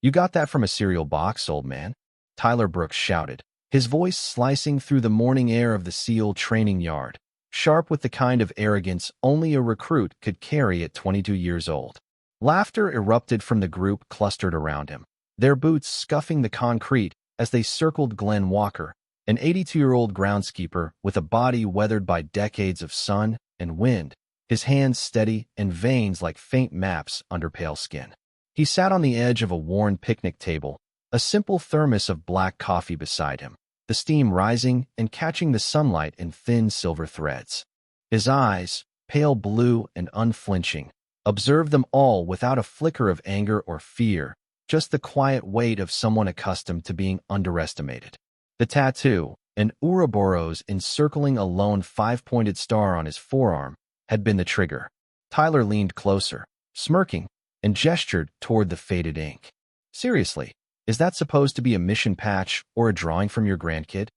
"You got that from a cereal box, old man," Tyler Brooks shouted, his voice slicing through the morning air of the SEAL training yard, sharp with the kind of arrogance only a recruit could carry at 22 years old. Laughter erupted from the group clustered around him, their boots scuffing the concrete as they circled Glenn Walker, an 82-year-old groundskeeper with a body weathered by decades of sun and wind, his hands steady and veins like faint maps under pale skin. He sat on the edge of a worn picnic table, a simple thermos of black coffee beside him, the steam rising and catching the sunlight in thin silver threads. His eyes, pale blue and unflinching, observed them all without a flicker of anger or fear, just the quiet weight of someone accustomed to being underestimated. The tattoo, an Ouroboros encircling a lone five-pointed star on his forearm, had been the trigger. Tyler leaned closer, smirking, and gestured toward the faded ink. "Seriously, is that supposed to be a mission patch or a drawing from your grandkid?"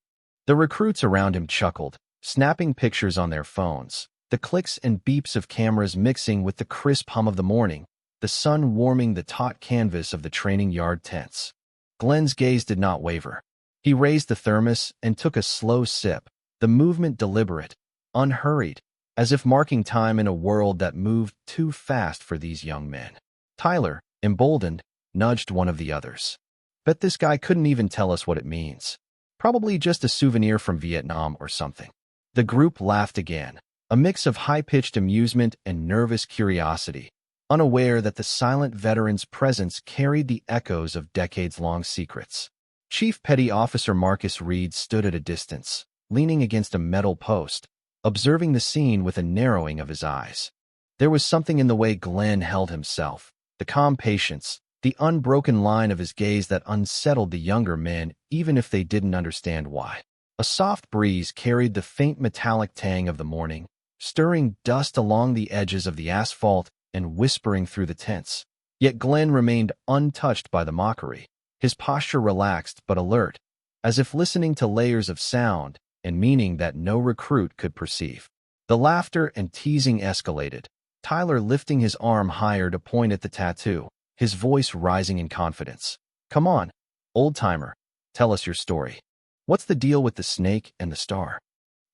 The recruits around him chuckled, snapping pictures on their phones, the clicks and beeps of cameras mixing with the crisp hum of the morning, the sun warming the taut canvas of the training yard tents. Glenn's gaze did not waver. He raised the thermos and took a slow sip, the movement deliberate, unhurried, as if marking time in a world that moved too fast for these young men. Tyler, emboldened, nudged one of the others. "Bet this guy couldn't even tell us what it means. Probably just a souvenir from Vietnam or something." The group laughed again, a mix of high-pitched amusement and nervous curiosity, unaware that the silent veteran's presence carried the echoes of decades-long secrets. Chief Petty Officer Marcus Reed stood at a distance, leaning against a metal post, observing the scene with a narrowing of his eyes. There was something in the way Glenn held himself, the calm patience, the unbroken line of his gaze that unsettled the younger men even if they didn't understand why. A soft breeze carried the faint metallic tang of the morning, stirring dust along the edges of the asphalt and whispering through the tents. Yet Glenn remained untouched by the mockery, his posture relaxed but alert, as if listening to layers of sound and meaning that no recruit could perceive. The laughter and teasing escalated, Tyler lifting his arm higher to point at the tattoo, his voice rising in confidence. "Come on, old-timer, tell us your story. What's the deal with the snake and the star?"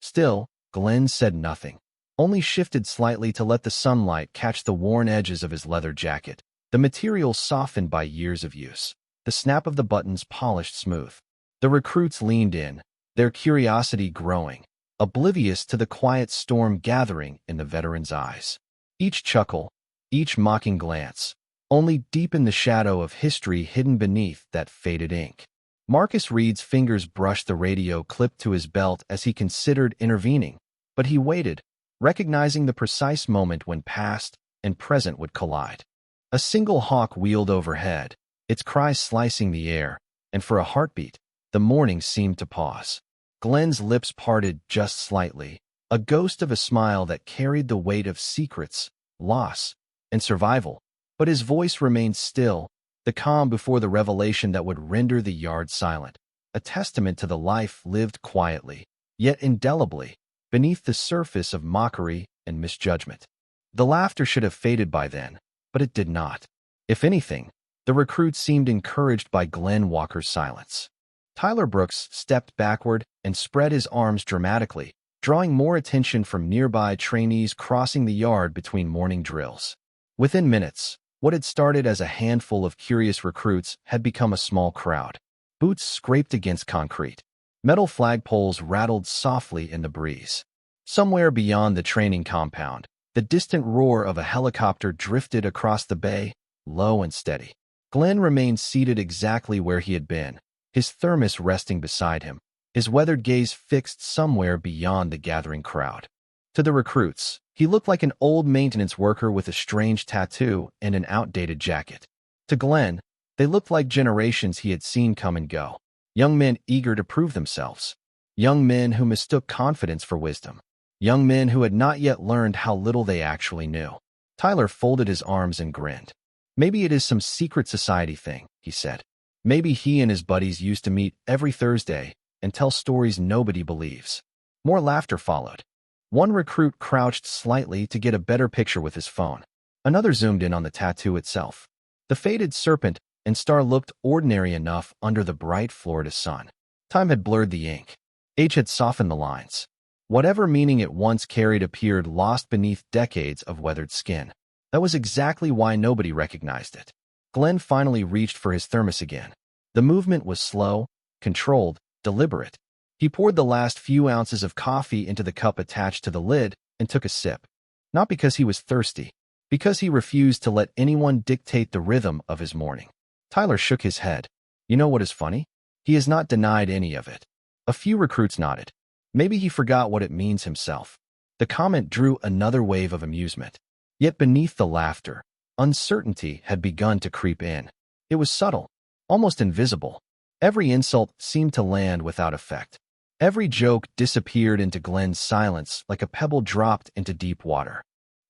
Still, Glenn said nothing, only shifted slightly to let the sunlight catch the worn edges of his leather jacket, the material softened by years of use, the snap of the buttons polished smooth. The recruits leaned in, their curiosity growing, oblivious to the quiet storm gathering in the veteran's eyes. Each chuckle, each mocking glance, only deepened the shadow of history hidden beneath that faded ink. Marcus Reed's fingers brushed the radio clipped to his belt as he considered intervening, but he waited, recognizing the precise moment when past and present would collide. A single hawk wheeled overhead, its cries slicing the air, and for a heartbeat, the morning seemed to pause. Glenn's lips parted just slightly, a ghost of a smile that carried the weight of secrets, loss, and survival, but his voice remained still, the calm before the revelation that would render the yard silent, a testament to the life lived quietly, yet indelibly, beneath the surface of mockery and misjudgment. The laughter should have faded by then, but it did not. If anything, the recruits seemed encouraged by Glenn Walker's silence. Tyler Brooks stepped backward and spread his arms dramatically, drawing more attention from nearby trainees crossing the yard between morning drills. Within minutes, what had started as a handful of curious recruits had become a small crowd. Boots scraped against concrete. Metal flagpoles rattled softly in the breeze. Somewhere beyond the training compound, the distant roar of a helicopter drifted across the bay, low and steady. Glenn remained seated exactly where he had been, his thermos resting beside him, his weathered gaze fixed somewhere beyond the gathering crowd. To the recruits, he looked like an old maintenance worker with a strange tattoo and an outdated jacket. To Glenn, they looked like generations he had seen come and go. Young men eager to prove themselves. Young men who mistook confidence for wisdom. Young men who had not yet learned how little they actually knew. Tyler folded his arms and grinned. "Maybe it is some secret society thing," he said. "Maybe he and his buddies used to meet every Thursday and tell stories nobody believes." More laughter followed. One recruit crouched slightly to get a better picture with his phone. Another zoomed in on the tattoo itself. The faded serpent, and Star looked ordinary enough under the bright Florida sun. Time had blurred the ink. Age had softened the lines. Whatever meaning it once carried appeared lost beneath decades of weathered skin. That was exactly why nobody recognized it. Glenn finally reached for his thermos again. The movement was slow, controlled, deliberate. He poured the last few ounces of coffee into the cup attached to the lid and took a sip. Not because he was thirsty, because he refused to let anyone dictate the rhythm of his morning. Tyler shook his head. You know what is funny? He has not denied any of it. A few recruits nodded. Maybe he forgot what it means himself. The comment drew another wave of amusement. Yet beneath the laughter, uncertainty had begun to creep in. It was subtle, almost invisible. Every insult seemed to land without effect. Every joke disappeared into Glenn's silence like a pebble dropped into deep water.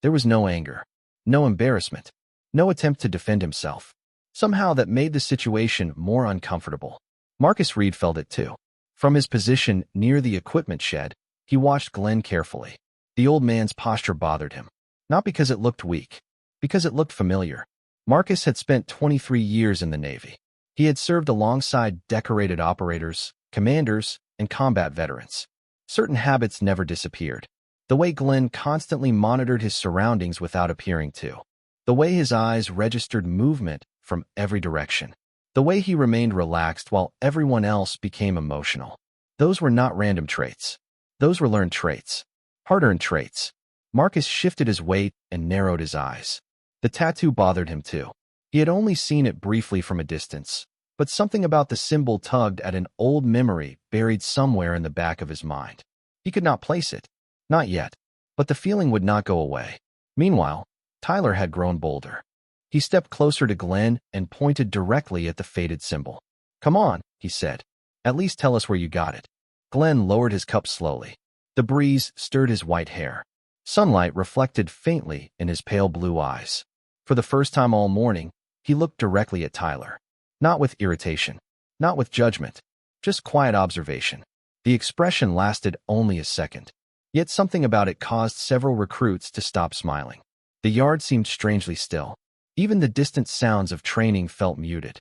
There was no anger, no embarrassment, no attempt to defend himself. Somehow that made the situation more uncomfortable. Marcus Reed felt it too. From his position near the equipment shed, he watched Glenn carefully. The old man's posture bothered him. Not because it looked weak, because it looked familiar. Marcus had spent 23 years in the Navy. He had served alongside decorated operators, commanders, and combat veterans. Certain habits never disappeared. The way Glenn constantly monitored his surroundings without appearing to. The way his eyes registered movement from every direction. The way he remained relaxed while everyone else became emotional. Those were not random traits. Those were learned traits. Hard-earned traits. Marcus shifted his weight and narrowed his eyes. The tattoo bothered him too. He had only seen it briefly from a distance, but something about the symbol tugged at an old memory buried somewhere in the back of his mind. He could not place it. Not yet. But the feeling would not go away. Meanwhile, Tyler had grown bolder. He stepped closer to Glenn and pointed directly at the faded symbol. Come on, he said. At least tell us where you got it. Glenn lowered his cup slowly. The breeze stirred his white hair. Sunlight reflected faintly in his pale blue eyes. For the first time all morning, he looked directly at Tyler. Not with irritation, not with judgment, just quiet observation. The expression lasted only a second. Yet something about it caused several recruits to stop smiling. The yard seemed strangely still. Even the distant sounds of training felt muted.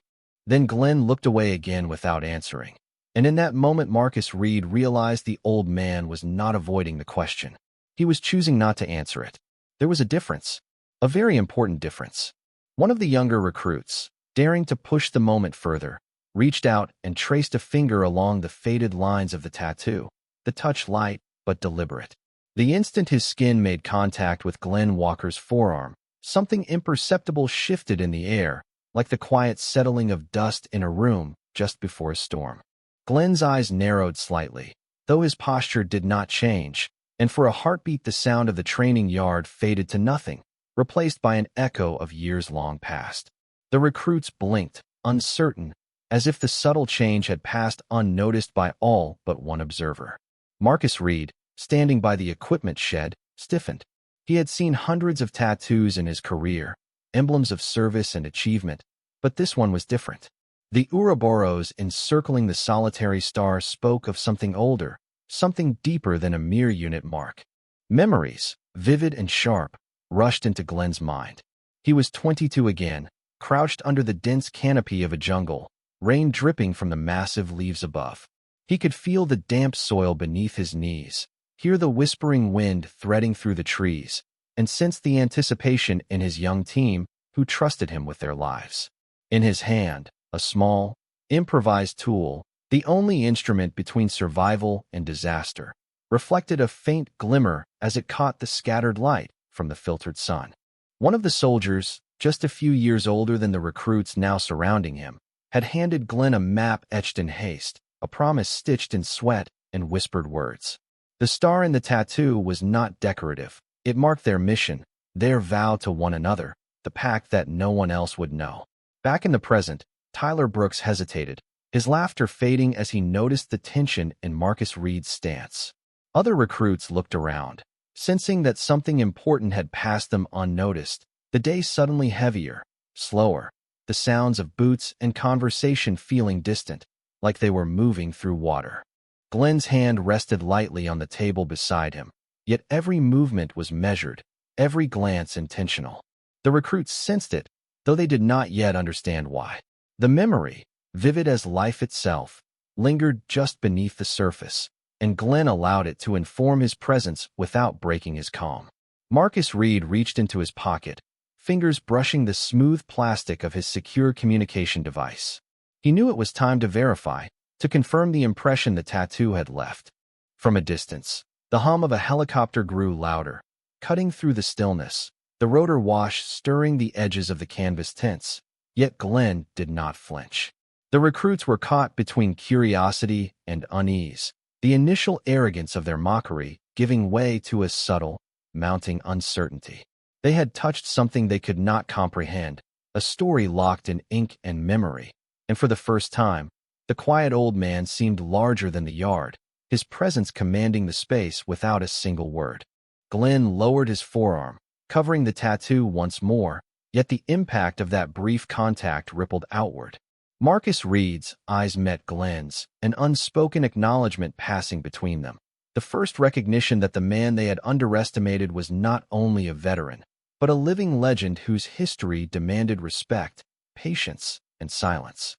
Then Glenn looked away again without answering. And in that moment Marcus Reed realized the old man was not avoiding the question. He was choosing not to answer it. There was a difference. A very important difference. One of the younger recruits, daring to push the moment further, reached out and traced a finger along the faded lines of the tattoo, the touch light but deliberate. The instant his skin made contact with Glenn Walker's forearm, something imperceptible shifted in the air, like the quiet settling of dust in a room just before a storm. Glenn's eyes narrowed slightly, though his posture did not change, and for a heartbeat the sound of the training yard faded to nothing, replaced by an echo of years long past. The recruits blinked, uncertain, as if the subtle change had passed unnoticed by all but one observer. Marcus Reed, standing by the equipment shed, stiffened. He had seen hundreds of tattoos in his career, emblems of service and achievement, but this one was different. The Ouroboros encircling the solitary star spoke of something older, something deeper than a mere unit mark. Memories, vivid and sharp, rushed into Glenn's mind. He was 22 again, crouched under the dense canopy of a jungle, rain dripping from the massive leaves above. He could feel the damp soil beneath his knees, hear the whispering wind threading through the trees, and sense the anticipation in his young team who trusted him with their lives. In his hand, a small, improvised tool, the only instrument between survival and disaster, reflected a faint glimmer as it caught the scattered light from the filtered sun. One of the soldiers, just a few years older than the recruits now surrounding him, had handed Glenn a map etched in haste, a promise stitched in sweat and whispered words. The star in the tattoo was not decorative. It marked their mission, their vow to one another, the pact that no one else would know. Back in the present, Tyler Brooks hesitated, his laughter fading as he noticed the tension in Marcus Reed's stance. Other recruits looked around, sensing that something important had passed them unnoticed, the day suddenly heavier, slower, the sounds of boots and conversation feeling distant, like they were moving through water. Glenn's hand rested lightly on the table beside him, yet every movement was measured, every glance intentional. The recruits sensed it, though they did not yet understand why. The memory, vivid as life itself, lingered just beneath the surface, and Glenn allowed it to inform his presence without breaking his calm. Marcus Reed reached into his pocket, fingers brushing the smooth plastic of his secure communication device. He knew it was time to verify, to confirm the impression the tattoo had left. From a distance, the hum of a helicopter grew louder, cutting through the stillness, the rotor wash stirring the edges of the canvas tents. Yet Glenn did not flinch. The recruits were caught between curiosity and unease, the initial arrogance of their mockery giving way to a subtle, mounting uncertainty. They had touched something they could not comprehend, a story locked in ink and memory, and for the first time, the quiet old man seemed larger than the yard, his presence commanding the space without a single word. Glenn lowered his forearm, covering the tattoo once more, yet the impact of that brief contact rippled outward. Marcus Reed's eyes met Glenn's, an unspoken acknowledgement passing between them. The first recognition that the man they had underestimated was not only a veteran, but a living legend whose history demanded respect, patience, and silence.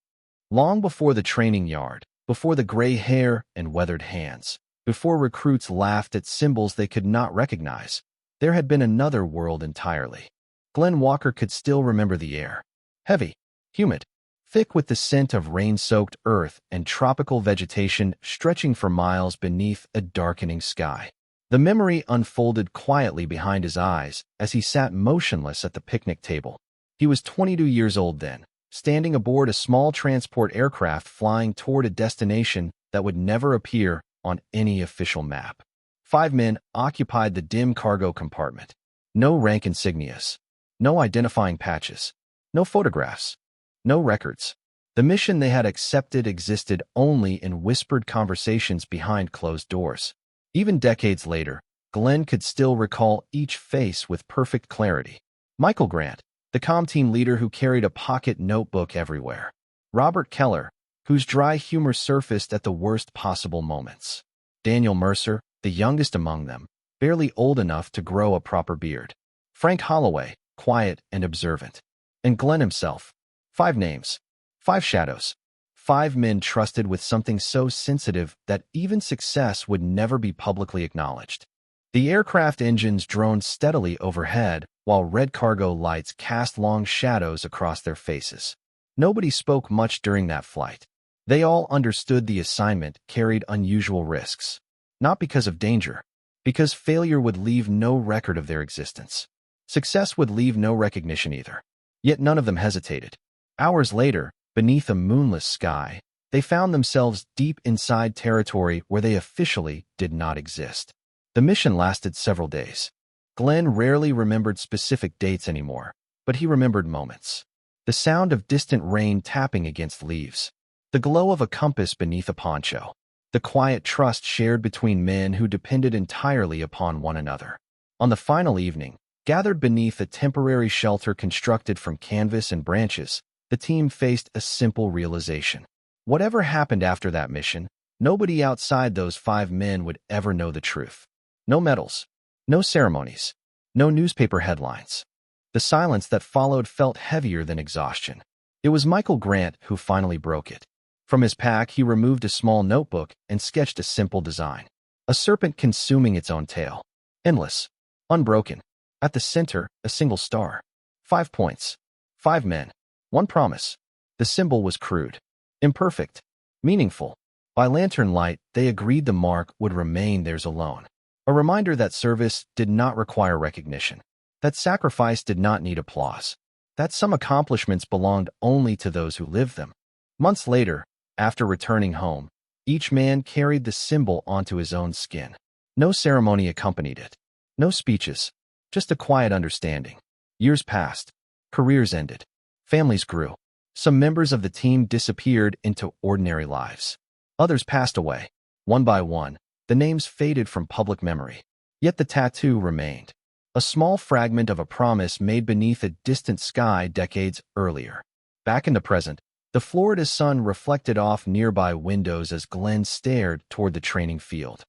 Long before the training yard, before the gray hair and weathered hands, before recruits laughed at symbols they could not recognize, there had been another world entirely. Glenn Walker could still remember the air. Heavy, humid, thick with the scent of rain-soaked earth and tropical vegetation stretching for miles beneath a darkening sky. The memory unfolded quietly behind his eyes as he sat motionless at the picnic table. He was 22 years old then, standing aboard a small transport aircraft flying toward a destination that would never appear on any official map. 5 men occupied the dim cargo compartment. No rank insignias. No identifying patches. No photographs. No records. The mission they had accepted existed only in whispered conversations behind closed doors. Even decades later, Glenn could still recall each face with perfect clarity. Michael Grant, the comm team leader who carried a pocket notebook everywhere. Robert Keller, whose dry humor surfaced at the worst possible moments. Daniel Mercer, the youngest among them, barely old enough to grow a proper beard. Frank Holloway, quiet and observant. And Glenn himself. 5 names. 5 shadows. 5 men trusted with something so sensitive that even success would never be publicly acknowledged. The aircraft engines droned steadily overhead, while red cargo lights cast long shadows across their faces. Nobody spoke much during that flight. They all understood the assignment carried unusual risks. Not because of danger, because failure would leave no record of their existence. Success would leave no recognition either. Yet none of them hesitated. Hours later, beneath a moonless sky, they found themselves deep inside territory where they officially did not exist. The mission lasted several days. Glenn rarely remembered specific dates anymore, but he remembered moments. The sound of distant rain tapping against leaves. The glow of a compass beneath a poncho. The quiet trust shared between men who depended entirely upon one another. On the final evening, gathered beneath a temporary shelter constructed from canvas and branches, the team faced a simple realization. Whatever happened after that mission, nobody outside those 5 men would ever know the truth. No medals, no ceremonies, no newspaper headlines. The silence that followed felt heavier than exhaustion. It was Michael Grant who finally broke it. From his pack, he removed a small notebook and sketched a simple design. A serpent consuming its own tail. Endless. Unbroken. At the center, a single star. 5 points. 5 men. 1 promise. The symbol was crude. Imperfect. Meaningful. By lantern light, they agreed the mark would remain theirs alone. A reminder that service did not require recognition. That sacrifice did not need applause. That some accomplishments belonged only to those who lived them. Months later, after returning home, each man carried the symbol onto his own skin. No ceremony accompanied it. No speeches. Just a quiet understanding. Years passed. Careers ended. Families grew. Some members of the team disappeared into ordinary lives. Others passed away. One by one, the names faded from public memory. Yet the tattoo remained. A small fragment of a promise made beneath a distant sky decades earlier. Back in the present, the Florida sun reflected off nearby windows as Glenn stared toward the training field.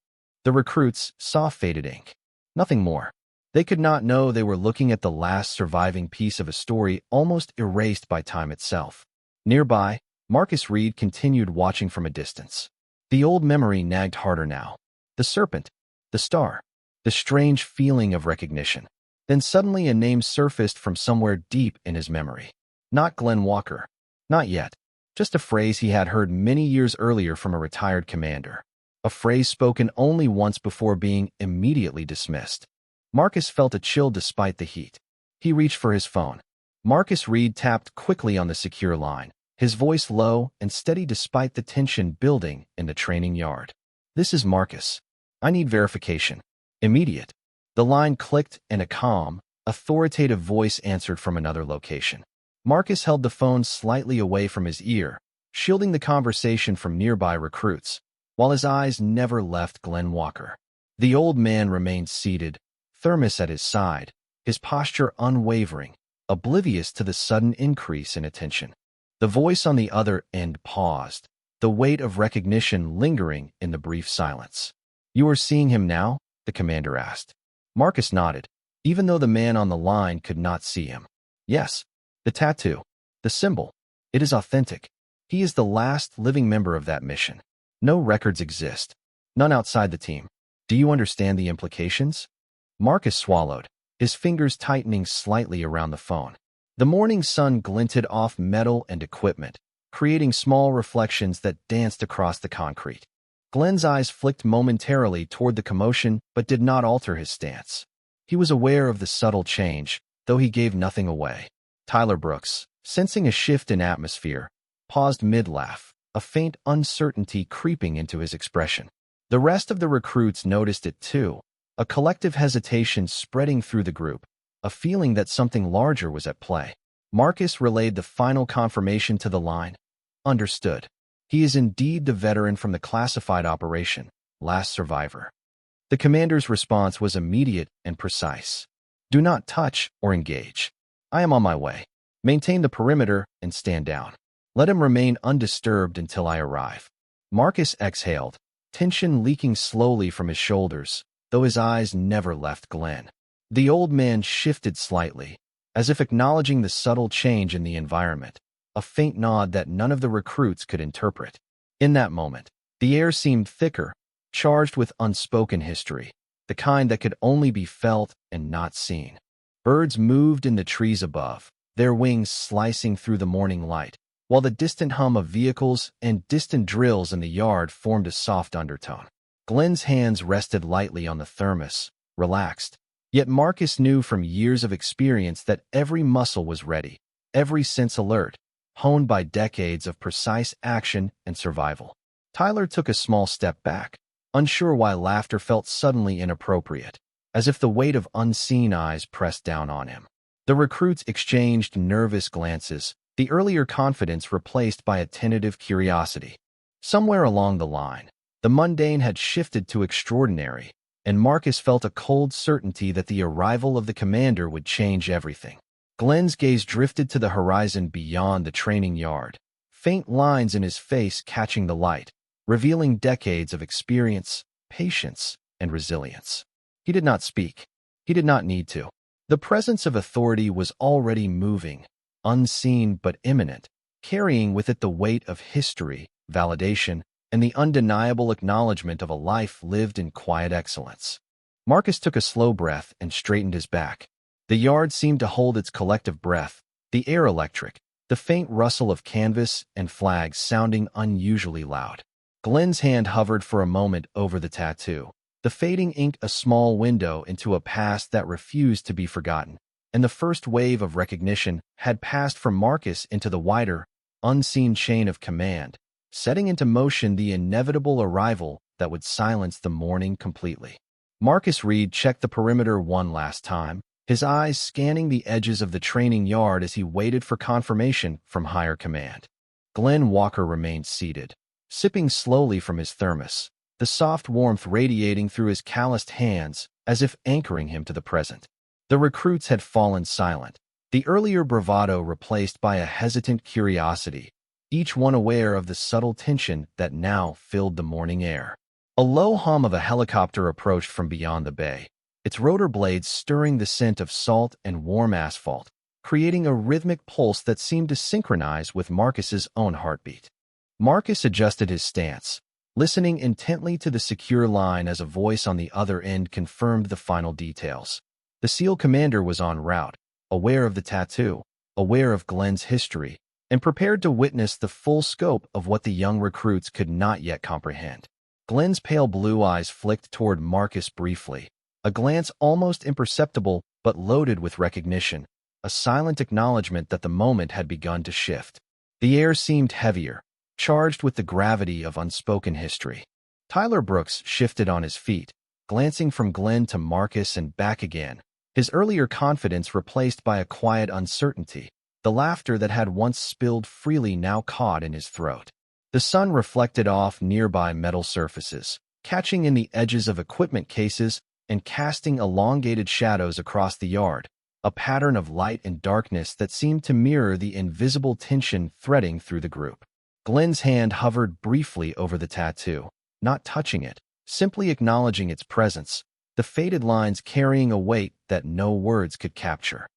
The recruits saw faded ink. Nothing more. They could not know they were looking at the last surviving piece of a story almost erased by time itself. Nearby, Marcus Reed continued watching from a distance. The old memory nagged harder now. The serpent, the star, the strange feeling of recognition. Then suddenly a name surfaced from somewhere deep in his memory. Not Glenn Walker. Not yet. Just a phrase he had heard many years earlier from a retired commander. A phrase spoken only once before being immediately dismissed. Marcus felt a chill despite the heat. He reached for his phone. Marcus Reed tapped quickly on the secure line, his voice low and steady despite the tension building in the training yard. "This is Marcus. I need verification. Immediate." The line clicked and a calm, authoritative voice answered from another location. Marcus held the phone slightly away from his ear, shielding the conversation from nearby recruits, while his eyes never left Glenn Walker. The old man remained seated, thermos at his side, his posture unwavering, oblivious to the sudden increase in attention. The voice on the other end paused, the weight of recognition lingering in the brief silence. "You are seeing him now?" the commander asked. Marcus nodded, even though the man on the line could not see him. "Yes. The tattoo. The symbol. It is authentic. He is the last living member of that mission. No records exist. None outside the team. Do you understand the implications?" Marcus swallowed, his fingers tightening slightly around the phone. The morning sun glinted off metal and equipment, creating small reflections that danced across the concrete. Glenn's eyes flicked momentarily toward the commotion but did not alter his stance. He was aware of the subtle change, though he gave nothing away. Tyler Brooks, sensing a shift in atmosphere, paused mid-laugh, a faint uncertainty creeping into his expression. The rest of the recruits noticed it too, a collective hesitation spreading through the group, a feeling that something larger was at play. Marcus relayed the final confirmation to the line. "Understood. He is indeed the veteran from the classified operation, last survivor." The commander's response was immediate and precise. "Do not touch or engage. I am on my way. Maintain the perimeter and stand down. Let him remain undisturbed until I arrive." Marcus exhaled, tension leaking slowly from his shoulders, though his eyes never left Glenn. The old man shifted slightly, as if acknowledging the subtle change in the environment, a faint nod that none of the recruits could interpret. In that moment, the air seemed thicker, charged with unspoken history, the kind that could only be felt and not seen. Birds moved in the trees above, their wings slicing through the morning light, while the distant hum of vehicles and distant drills in the yard formed a soft undertone. Glenn's hands rested lightly on the thermos, relaxed, yet Marcus knew from years of experience that every muscle was ready, every sense alert, honed by decades of precise action and survival. Tyler took a small step back, unsure why laughter felt suddenly inappropriate, as if the weight of unseen eyes pressed down on him. The recruits exchanged nervous glances, the earlier confidence replaced by a tentative curiosity. Somewhere along the line, the mundane had shifted to extraordinary, and Marcus felt a cold certainty that the arrival of the commander would change everything. Glenn's gaze drifted to the horizon beyond the training yard, faint lines in his face catching the light, revealing decades of experience, patience, and resilience. He did not speak. He did not need to. The presence of authority was already moving, unseen but imminent, carrying with it the weight of history, validation, and the undeniable acknowledgement of a life lived in quiet excellence. Marcus took a slow breath and straightened his back. The yard seemed to hold its collective breath, the air electric, the faint rustle of canvas and flags sounding unusually loud. Glenn's hand hovered for a moment over the tattoo, the fading ink a small window into a past that refused to be forgotten, and the first wave of recognition had passed from Marcus into the wider, unseen chain of command, setting into motion the inevitable arrival that would silence the morning completely. Marcus Reed checked the perimeter one last time, his eyes scanning the edges of the training yard as he waited for confirmation from higher command. Glenn Walker remained seated, sipping slowly from his thermos, the soft warmth radiating through his calloused hands as if anchoring him to the present. The recruits had fallen silent, the earlier bravado replaced by a hesitant curiosity, each one aware of the subtle tension that now filled the morning air. A low hum of a helicopter approached from beyond the bay, its rotor blades stirring the scent of salt and warm asphalt, creating a rhythmic pulse that seemed to synchronize with Marcus's own heartbeat. Marcus adjusted his stance, listening intently to the secure line as a voice on the other end confirmed the final details. The SEAL commander was en route, aware of the tattoo, aware of Glenn's history, and prepared to witness the full scope of what the young recruits could not yet comprehend. Glenn's pale blue eyes flicked toward Marcus briefly, a glance almost imperceptible but loaded with recognition, a silent acknowledgement that the moment had begun to shift. The air seemed heavier, charged with the gravity of unspoken history. Tyler Brooks shifted on his feet, glancing from Glenn to Marcus and back again, his earlier confidence replaced by a quiet uncertainty, the laughter that had once spilled freely now caught in his throat. The sun reflected off nearby metal surfaces, catching in the edges of equipment cases and casting elongated shadows across the yard, a pattern of light and darkness that seemed to mirror the invisible tension threading through the group. Glenn's hand hovered briefly over the tattoo, not touching it, simply acknowledging its presence, the faded lines carrying a weight that no words could capture.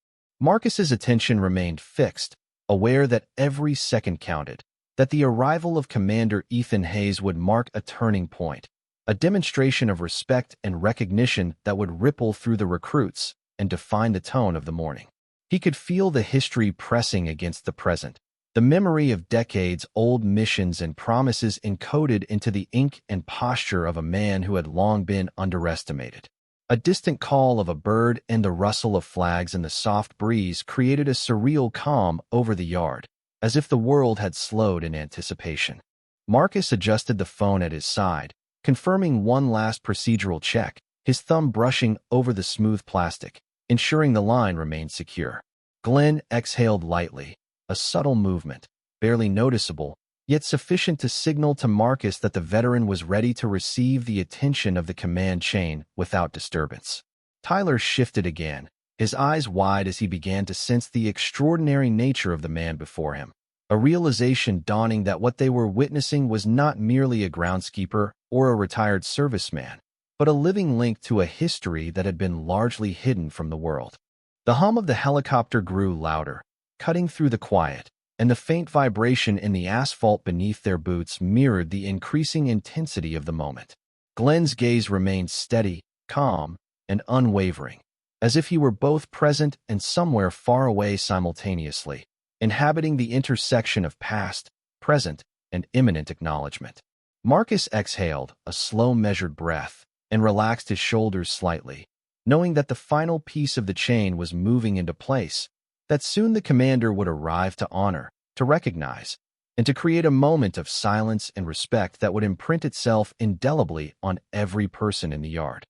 Marcus's attention remained fixed, aware that every second counted, that the arrival of Commander Ethan Hayes would mark a turning point, a demonstration of respect and recognition that would ripple through the recruits and define the tone of the morning. He could feel the history pressing against the present, the memory of decades-old missions and promises encoded into the ink and posture of a man who had long been underestimated. A distant call of a bird and the rustle of flags in the soft breeze created a surreal calm over the yard, as if the world had slowed in anticipation. Marcus adjusted the phone at his side, confirming one last procedural check, his thumb brushing over the smooth plastic, ensuring the line remained secure. Glenn exhaled lightly, a subtle movement, barely noticeable, yet sufficient to signal to Marcus that the veteran was ready to receive the attention of the command chain without disturbance. Tyler shifted again, his eyes wide as he began to sense the extraordinary nature of the man before him, a realization dawning that what they were witnessing was not merely a groundskeeper or a retired serviceman, but a living link to a history that had been largely hidden from the world. The hum of the helicopter grew louder, cutting through the quiet, and the faint vibration in the asphalt beneath their boots mirrored the increasing intensity of the moment. Glenn's gaze remained steady, calm, and unwavering, as if he were both present and somewhere far away simultaneously, inhabiting the intersection of past, present, and imminent acknowledgement. Marcus exhaled, a slow measured breath, and relaxed his shoulders slightly, knowing that the final piece of the chain was moving into place, that soon the commander would arrive to honor, to recognize, and to create a moment of silence and respect that would imprint itself indelibly on every person in the yard.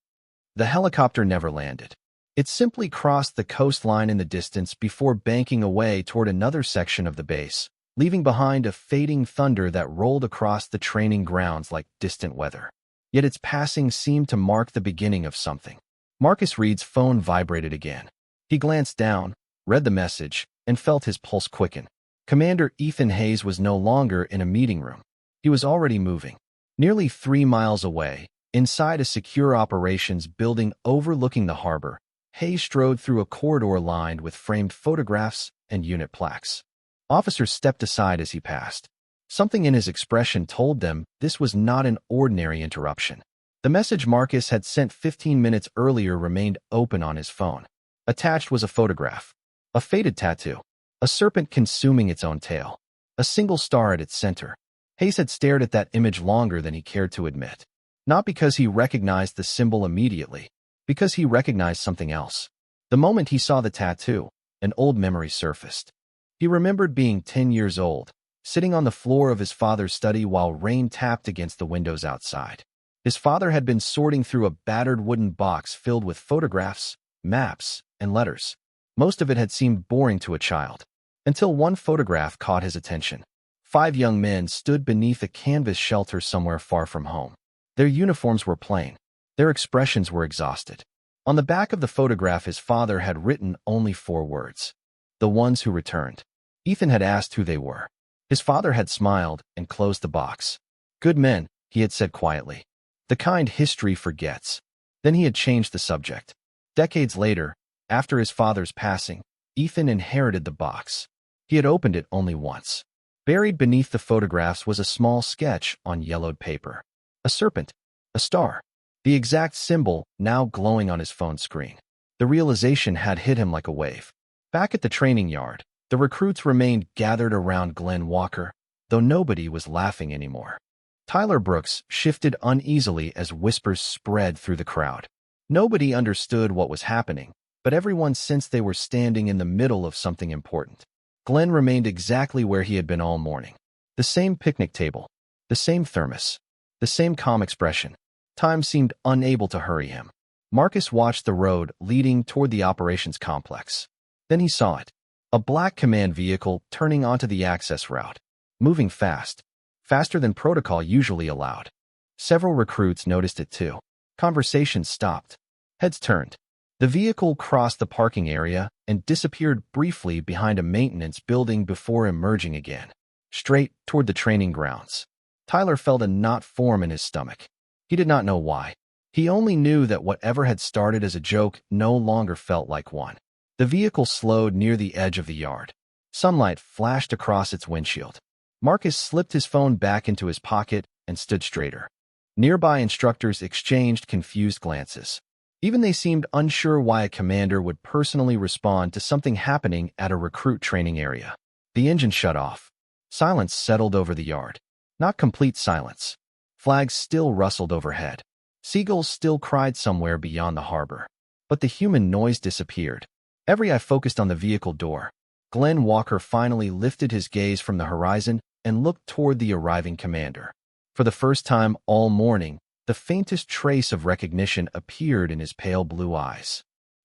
The helicopter never landed. It simply crossed the coastline in the distance before banking away toward another section of the base, leaving behind a fading thunder that rolled across the training grounds like distant weather. Yet its passing seemed to mark the beginning of something. Marcus Reed's phone vibrated again. He glanced down, read the message, and felt his pulse quicken. Commander Ethan Hayes was no longer in a meeting room. He was already moving. Nearly 3 miles away, inside a secure operations building overlooking the harbor, Hayes strode through a corridor lined with framed photographs and unit plaques. Officers stepped aside as he passed. Something in his expression told them this was not an ordinary interruption. The message Marcus had sent 15 minutes earlier remained open on his phone. Attached was a photograph. A faded tattoo, a serpent consuming its own tail, a single star at its center. Hayes had stared at that image longer than he cared to admit. Not because he recognized the symbol immediately, because he recognized something else. The moment he saw the tattoo, an old memory surfaced. He remembered being 10 years old, sitting on the floor of his father's study while rain tapped against the windows outside. His father had been sorting through a battered wooden box filled with photographs, maps, and letters. Most of it had seemed boring to a child, until one photograph caught his attention. 5 young men stood beneath a canvas shelter somewhere far from home. Their uniforms were plain. Their expressions were exhausted. On the back of the photograph his father had written only 4 words. The ones who returned. Ethan had asked who they were. His father had smiled and closed the box. Good men, he had said quietly. The kind history forgets. Then he had changed the subject. Decades later, after his father's passing, Ethan inherited the box. He had opened it only once. Buried beneath the photographs was a small sketch on yellowed paper. A serpent. A star. The exact symbol now glowing on his phone screen. The realization had hit him like a wave. Back at the training yard, the recruits remained gathered around Glenn Walker, though nobody was laughing anymore. Tyler Brooks shifted uneasily as whispers spread through the crowd. Nobody understood what was happening, but everyone sensed they were standing in the middle of something important. Glenn remained exactly where he had been all morning. The same picnic table, the same thermos, the same calm expression. Time seemed unable to hurry him. Marcus watched the road leading toward the operations complex. Then he saw it. A black command vehicle turning onto the access route. Moving fast. Faster than protocol usually allowed. Several recruits noticed it too. Conversations stopped. Heads turned. The vehicle crossed the parking area and disappeared briefly behind a maintenance building before emerging again, straight toward the training grounds. Tyler felt a knot form in his stomach. He did not know why. He only knew that whatever had started as a joke no longer felt like one. The vehicle slowed near the edge of the yard. Sunlight flashed across its windshield. Marcus slipped his phone back into his pocket and stood straighter. Nearby instructors exchanged confused glances. Even they seemed unsure why a commander would personally respond to something happening at a recruit training area. The engine shut off. Silence settled over the yard. Not complete silence. Flags still rustled overhead. Seagulls still cried somewhere beyond the harbor. But the human noise disappeared. Every eye focused on the vehicle door. Glenn Walker finally lifted his gaze from the horizon and looked toward the arriving commander. For the first time all morning, the faintest trace of recognition appeared in his pale blue eyes.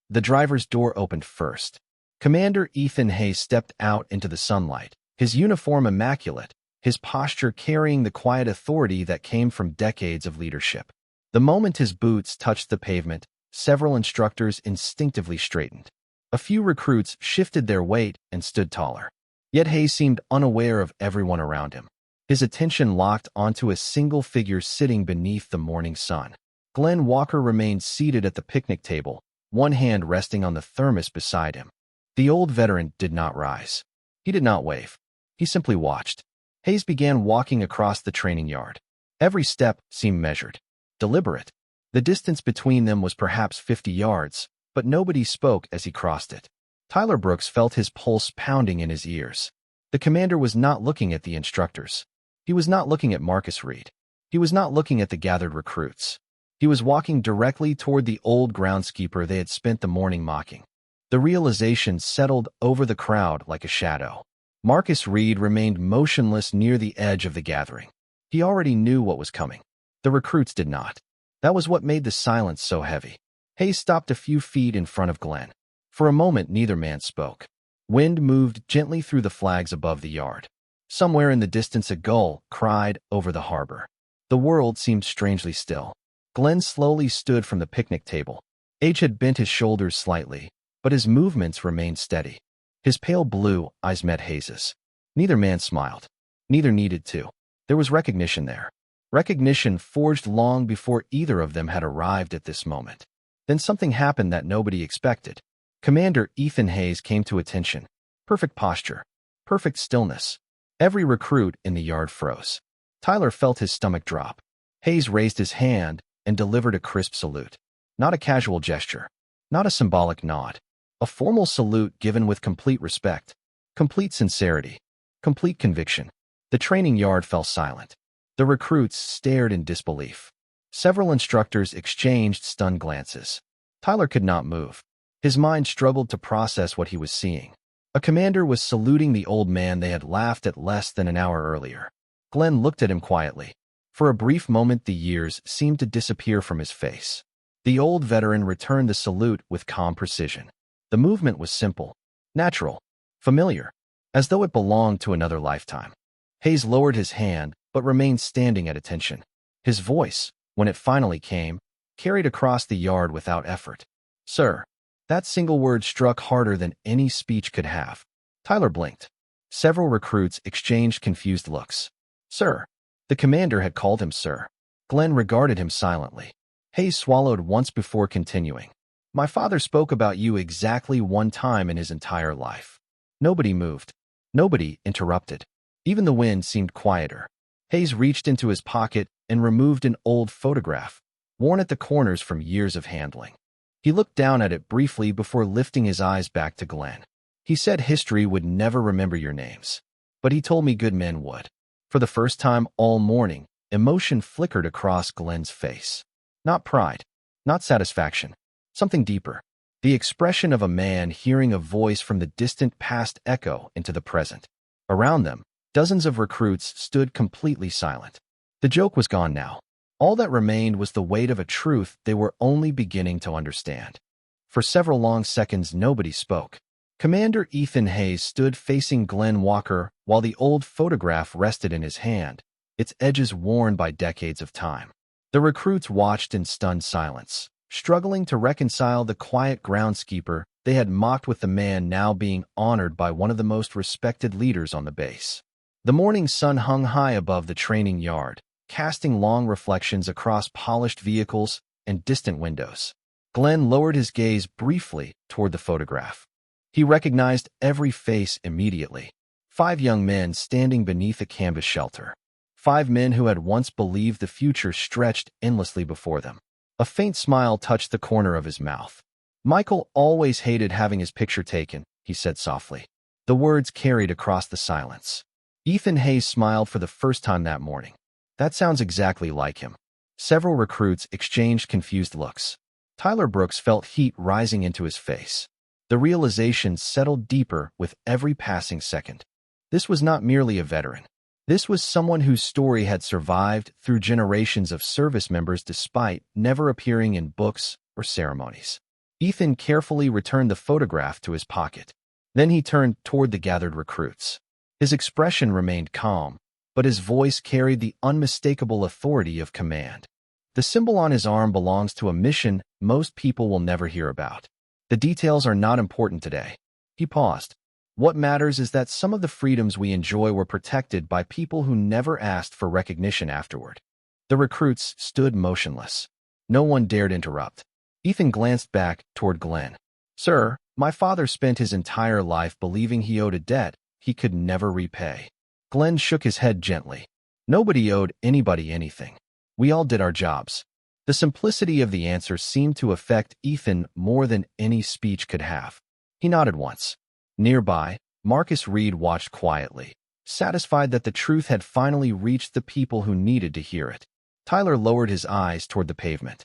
The driver's door opened first. Commander Ethan Hayes stepped out into the sunlight, his uniform immaculate, his posture carrying the quiet authority that came from decades of leadership. The moment his boots touched the pavement, several instructors instinctively straightened. A few recruits shifted their weight and stood taller. Yet Hayes seemed unaware of everyone around him. His attention locked onto a single figure sitting beneath the morning sun. Glenn Walker remained seated at the picnic table, one hand resting on the thermos beside him. The old veteran did not rise. He did not wave. He simply watched. Hayes began walking across the training yard. Every step seemed measured, deliberate. The distance between them was perhaps 50 yards, but nobody spoke as he crossed it. Tyler Brooks felt his pulse pounding in his ears. The commander was not looking at the instructors. He was not looking at Marcus Reed. He was not looking at the gathered recruits. He was walking directly toward the old groundskeeper they had spent the morning mocking. The realization settled over the crowd like a shadow. Marcus Reed remained motionless near the edge of the gathering. He already knew what was coming. The recruits did not. That was what made the silence so heavy. Hayes stopped a few feet in front of Glenn. For a moment, neither man spoke. Wind moved gently through the flags above the yard. Somewhere in the distance, a gull cried over the harbor. The world seemed strangely still. Glenn slowly stood from the picnic table. Age had bent his shoulders slightly, but his movements remained steady. His pale blue eyes met Hayes's. Neither man smiled. Neither needed to. There was recognition there. Recognition forged long before either of them had arrived at this moment. Then something happened that nobody expected. Commander Ethan Hayes came to attention. Perfect posture. Perfect stillness. Every recruit in the yard froze. Tyler felt his stomach drop. Hayes raised his hand and delivered a crisp salute. Not a casual gesture. Not a symbolic nod. A formal salute given with complete respect. Complete sincerity. Complete conviction. The training yard fell silent. The recruits stared in disbelief. Several instructors exchanged stunned glances. Tyler could not move. His mind struggled to process what he was seeing. A commander was saluting the old man they had laughed at less than an hour earlier. Glenn looked at him quietly. For a brief moment, the years seemed to disappear from his face. The old veteran returned the salute with calm precision. The movement was simple, natural, familiar, as though it belonged to another lifetime. Hayes lowered his hand, but remained standing at attention. His voice, when it finally came, carried across the yard without effort. "Sir." That single word struck harder than any speech could have. Tyler blinked. Several recruits exchanged confused looks. "Sir." The commander had called him sir. Glenn regarded him silently. Hayes swallowed once before continuing. My father spoke about you exactly one time in his entire life. Nobody moved. Nobody interrupted. Even the wind seemed quieter. Hayes reached into his pocket and removed an old photograph, worn at the corners from years of handling. He looked down at it briefly before lifting his eyes back to Glenn. He said history would never remember your names, but he told me good men would. For the first time all morning, emotion flickered across Glenn's face. Not pride, not satisfaction, something deeper. The expression of a man hearing a voice from the distant past echo into the present. Around them, dozens of recruits stood completely silent. The joke was gone now. All that remained was the weight of a truth they were only beginning to understand. For several long seconds, nobody spoke. Commander Ethan Hayes stood facing Glenn Walker while the old photograph rested in his hand, its edges worn by decades of time. The recruits watched in stunned silence, struggling to reconcile the quiet groundskeeper they had mocked with the man now being honored by one of the most respected leaders on the base. The morning sun hung high above the training yard, casting long reflections across polished vehicles and distant windows. Glenn lowered his gaze briefly toward the photograph. He recognized every face immediately. 5 young men standing beneath a canvas shelter. 5 men who had once believed the future stretched endlessly before them. A faint smile touched the corner of his mouth. Michael always hated having his picture taken, he said softly. The words carried across the silence. Ethan Hayes smiled for the first time that morning. That sounds exactly like him. Several recruits exchanged confused looks. Tyler Brooks felt heat rising into his face. The realization settled deeper with every passing second. This was not merely a veteran. This was someone whose story had survived through generations of service members despite never appearing in books or ceremonies. Ethan carefully returned the photograph to his pocket. Then he turned toward the gathered recruits. His expression remained calm, but his voice carried the unmistakable authority of command. The symbol on his arm belongs to a mission most people will never hear about. The details are not important today. He paused. What matters is that some of the freedoms we enjoy were protected by people who never asked for recognition afterward. The recruits stood motionless. No one dared interrupt. Ethan glanced back toward Glenn. Sir, my father spent his entire life believing he owed a debt he could never repay. Glenn shook his head gently. Nobody owed anybody anything. We all did our jobs. The simplicity of the answer seemed to affect Ethan more than any speech could have. He nodded once. Nearby, Marcus Reed watched quietly, satisfied that the truth had finally reached the people who needed to hear it. Tyler lowered his eyes toward the pavement.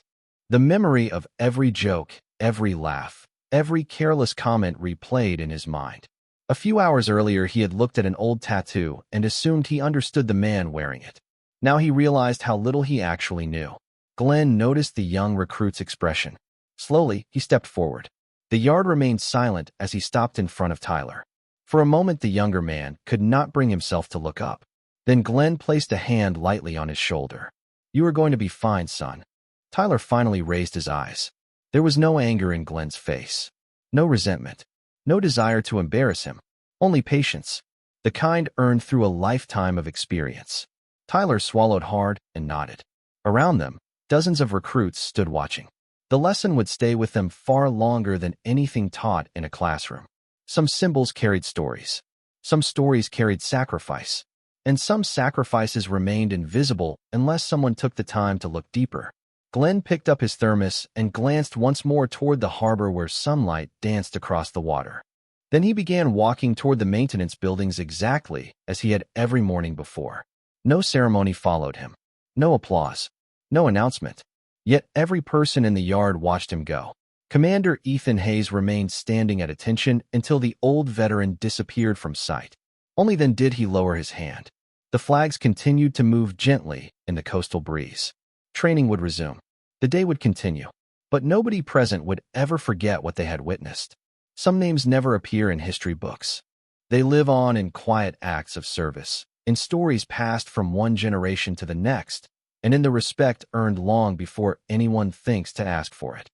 The memory of every joke, every laugh, every careless comment replayed in his mind. A few hours earlier, he had looked at an old tattoo and assumed he understood the man wearing it. Now he realized how little he actually knew. Glenn noticed the young recruit's expression. Slowly, he stepped forward. The yard remained silent as he stopped in front of Tyler. For a moment, the younger man could not bring himself to look up. Then Glenn placed a hand lightly on his shoulder. You are going to be fine, son. Tyler finally raised his eyes. There was no anger in Glenn's face. No resentment. No desire to embarrass him. Only patience. The kind earned through a lifetime of experience. Tyler swallowed hard and nodded. Around them, dozens of recruits stood watching. The lesson would stay with them far longer than anything taught in a classroom. Some symbols carried stories. Some stories carried sacrifice. And some sacrifices remained invisible unless someone took the time to look deeper. Glenn picked up his thermos and glanced once more toward the harbor where sunlight danced across the water. Then he began walking toward the maintenance buildings exactly as he had every morning before. No ceremony followed him. No applause. No announcement. Yet every person in the yard watched him go. Commander Ethan Hayes remained standing at attention until the old veteran disappeared from sight. Only then did he lower his hand. The flags continued to move gently in the coastal breeze. Training would resume. The day would continue. But nobody present would ever forget what they had witnessed. Some names never appear in history books. They live on in quiet acts of service, in stories passed from one generation to the next, and in the respect earned long before anyone thinks to ask for it.